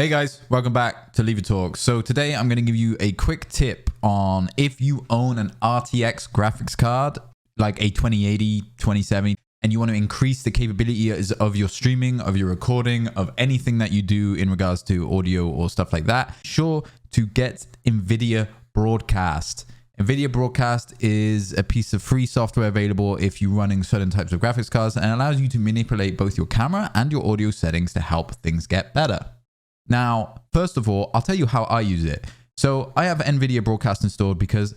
Hey guys, welcome back to Leave It Talk. So today I'm going to give you a quick tip on if you own an RTX graphics card, like a 2080, 2070, and you want to increase the capabilities of your streaming, of your recording, of anything that you do in regards to audio or stuff like that, sure to get NVIDIA Broadcast. NVIDIA Broadcast is a piece of free software available if you're running certain types of graphics cards and allows you to manipulate both your camera and your audio settings to help things get better. Now, first of all, I'll tell you how I use it. So I have NVIDIA Broadcast installed because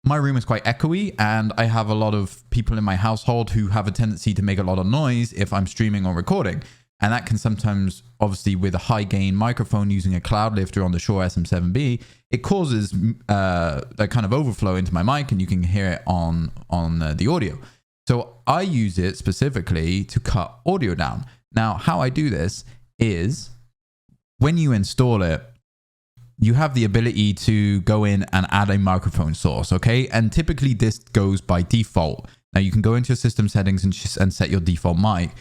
my room is quite echoey and I have a lot of people in my household who have a tendency to make a lot of noise if I'm streaming or recording. And that can sometimes, obviously with a high gain microphone using a cloud lifter on the Shure SM7B, it causes that kind of overflow into my mic and you can hear it on the audio. So I use it specifically to cut audio down. Now, how I do this is when you install it, you have the ability to go in and add a microphone source, okay? And typically this goes by default. Now you can go into your system settings and set your default mic.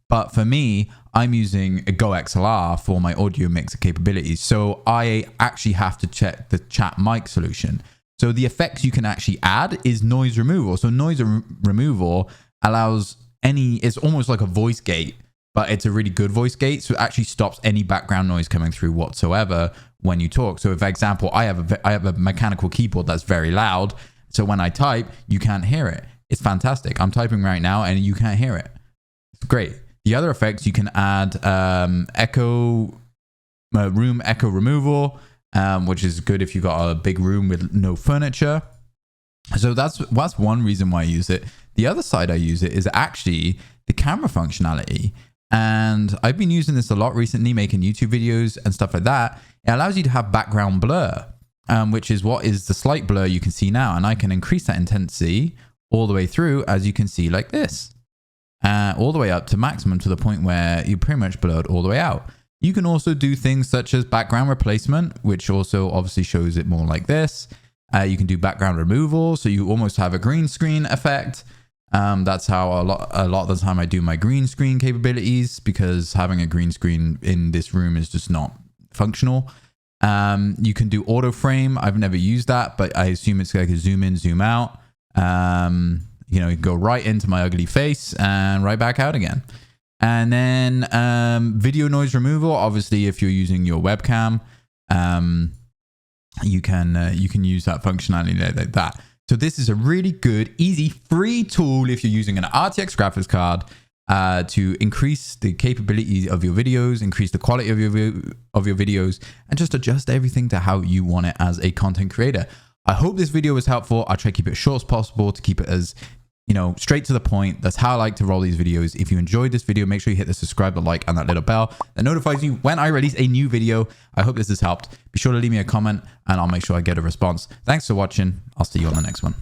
But for me, I'm using a Go XLR for my audio mixer capabilities. So I actually have to check the chat mic solution. So the effects you can actually add is noise removal. So noise removal allows it's almost like a voice gate, but it's a really good voice gate. So it actually stops any background noise coming through whatsoever when you talk. So for example, I have a mechanical keyboard that's very loud. So when I type, you can't hear it. It's fantastic. I'm typing right now and you can't hear it. It's great. The other effects you can add room echo removal, which is good if you've got a big room with no furniture. So that's one reason why I use it. The other side I use it is actually the camera functionality. And I've been using this a lot recently, making YouTube videos and stuff like that. It allows you to have background blur, which is what is the slight blur you can see now. And I can increase that intensity all the way through, as you can see like this. All the way up to maximum, to the point where you pretty much blurred all the way out. You can also do things such as background replacement, which also obviously shows it more like this. You can do background removal, so you almost have a green screen effect. That's how a lot of the time I do my green screen capabilities, because having a green screen in this room is just not functional. You can do auto frame. I've never used that, but I assume it's like a zoom in, zoom out. You can go right into my ugly face and right back out again. And then video noise removal. Obviously, if you're using your webcam, you can use that functionality like that. So this is a really good, easy, free tool if you're using an RTX graphics card to increase the capability of your videos, increase the quality of your videos, and just adjust everything to how you want it as a content creator. I hope this video was helpful. I try to keep it as short as possible, to keep it as, straight to the point. That's how I like to roll these videos. If you enjoyed this video, make sure you hit the subscribe, the like, and that little bell that notifies you when I release a new video. I hope this has helped. Be sure to leave me a comment and I'll make sure I get a response. Thanks for watching. I'll see you on the next one.